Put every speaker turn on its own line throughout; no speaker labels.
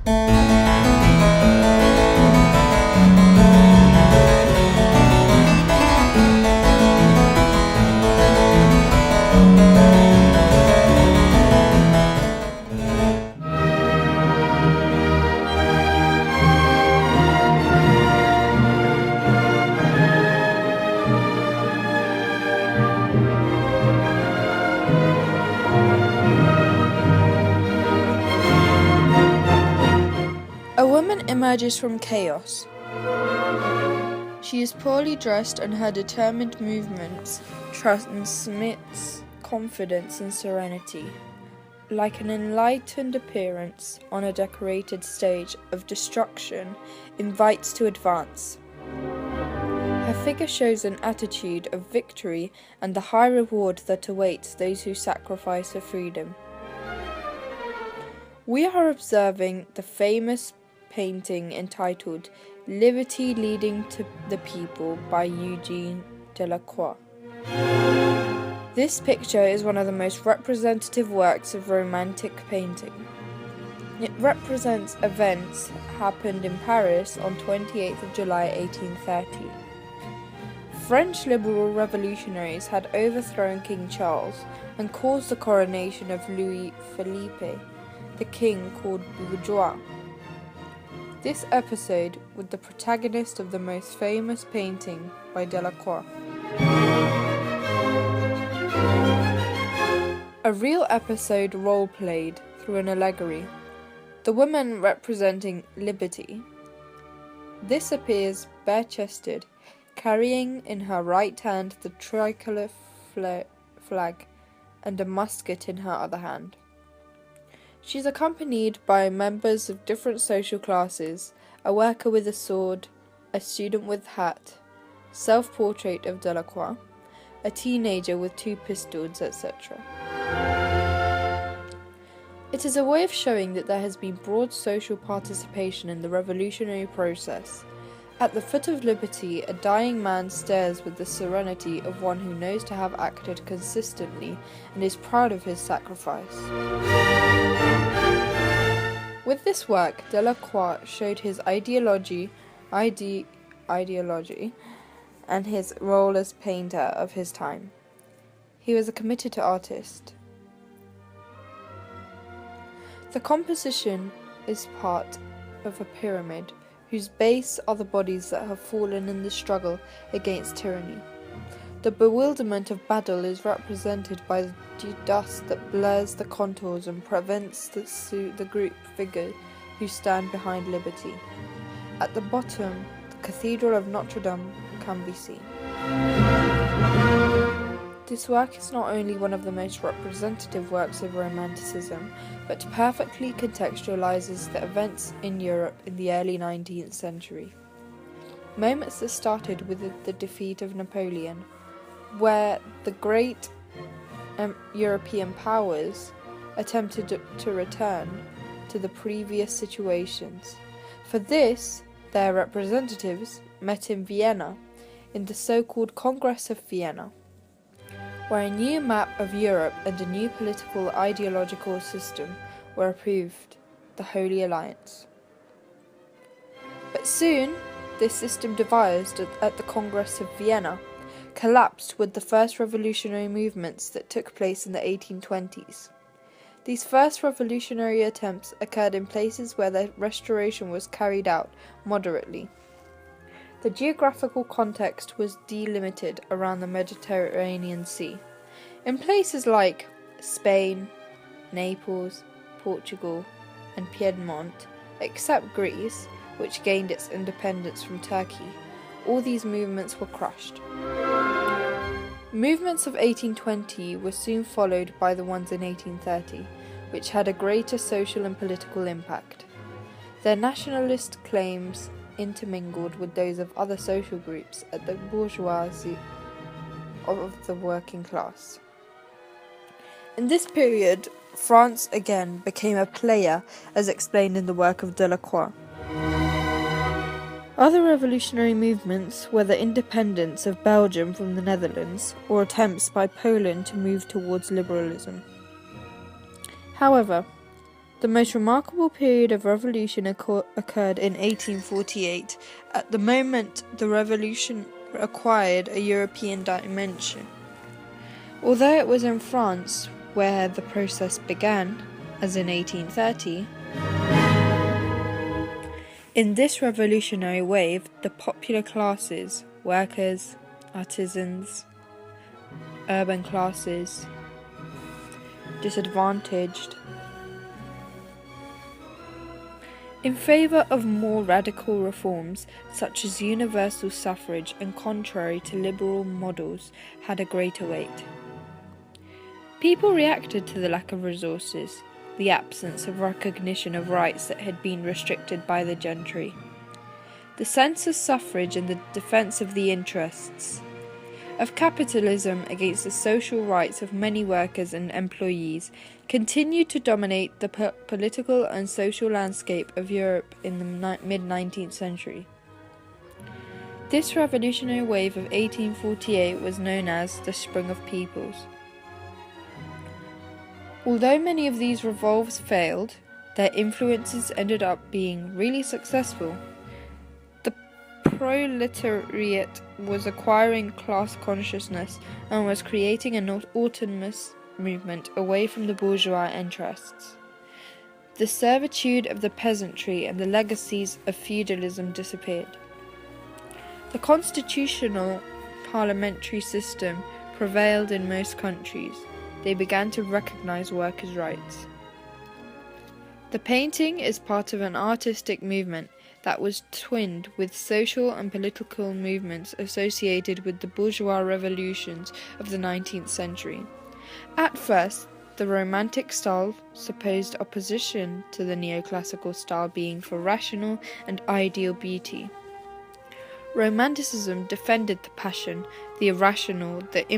A woman emerges from chaos. She is poorly dressed and her determined movements transmits confidence and serenity, like an enlightened appearance on a decorated stage of destruction invites to advance. Her figure shows an attitude of victory and the high reward that awaits those who sacrifice for freedom. We are observing the famous painting entitled Liberty Leading to the People by Eugene Delacroix. This picture is one of the most representative works of Romantic painting. It represents events happened in Paris on 28th of July 1830. French liberal revolutionaries had overthrown King Charles and caused the coronation of Louis Philippe, the king called bourgeois. This episode was the protagonist of the most famous painting by Delacroix. A real episode role-played through an allegory. The woman representing liberty. This appears bare-chested, carrying in her right hand the tricolour flag and a musket in her other hand. She is accompanied by members of different social classes, a worker with a sword, a student with hat, self-portrait of Delacroix, a teenager with 2 pistols, etc. It is a way of showing that there has been broad social participation in the revolutionary process. At the foot of liberty, a dying man stares with the serenity of one who knows to have acted consistently and is proud of his sacrifice. With this work, Delacroix showed his ideology and his role as painter of his time. He was a committed artist. The composition is part of a pyramid whose base are the bodies that have fallen in the struggle against tyranny. The bewilderment of battle is represented by the dust that blurs the contours and prevents the group figures who stand behind liberty. At the bottom, the Cathedral of Notre Dame can be seen. This work is not only one of the most representative works of Romanticism, but perfectly contextualizes the events in Europe in the early 19th century. Moments that started with the defeat of Napoleon, where the great European powers attempted to return to the previous situations. For this, their representatives met in Vienna in the so-called Congress of Vienna, where a new map of Europe and a new political ideological system were approved, the Holy Alliance. But soon, this system devised at the Congress of Vienna collapsed with the first revolutionary movements that took place in the 1820s. These first revolutionary attempts occurred in places where the restoration was carried out moderately. The geographical context was delimited around the Mediterranean Sea. In places like Spain, Naples, Portugal, and Piedmont, except Greece, which gained its independence from Turkey, all these movements were crushed. Movements of 1820 were soon followed by the ones in 1830, which had a greater social and political impact. Their nationalist claims intermingled with those of other social groups at the bourgeoisie of the working class. In this period, France again became a player, as explained in the work of Delacroix. Other revolutionary movements were the independence of Belgium from the Netherlands, or attempts by Poland to move towards liberalism. However, The most remarkable period of revolution occurred in 1848. At the moment, the revolution acquired a European dimension. Although it was in France where the process began, as in 1830, in this revolutionary wave, the popular classes, workers, artisans, urban classes, disadvantaged, in favour of more radical reforms, such as universal suffrage and contrary to liberal models, had a greater weight. People reacted to the lack of resources, the absence of recognition of rights that had been restricted by the gentry, the sense of suffrage and the defence of the interests of capitalism against the social rights of many workers and employees continued to dominate the political and social landscape of Europe in the mid-19th century. This revolutionary wave of 1848 was known as the Spring of Peoples. Although many of these revolves failed, their influences ended up being really successful. The proletariat was acquiring class consciousness and was creating an autonomous movement away from the bourgeois interests. The servitude of the peasantry and the legacies of feudalism disappeared. The constitutional parliamentary system prevailed in most countries. They began to recognize workers' rights. The painting is part of an artistic movement that was twinned with social and political movements associated with the bourgeois revolutions of the 19th century. At first, the Romantic style supposed opposition to the neoclassical style, being for rational and ideal beauty. Romanticism defended the passion, the irrational, the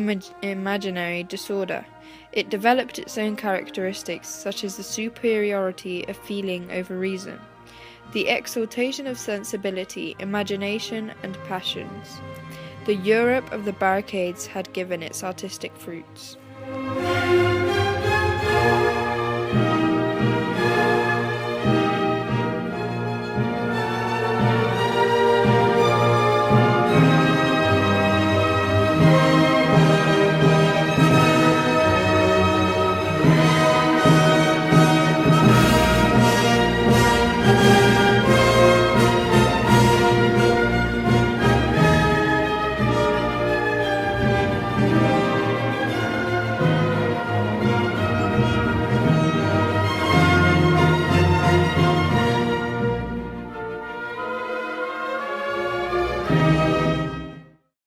imaginary disorder. It developed its own characteristics, such as the superiority of feeling over reason, the exaltation of sensibility, imagination, and passions. The Europe of the Barricades had given its artistic fruits.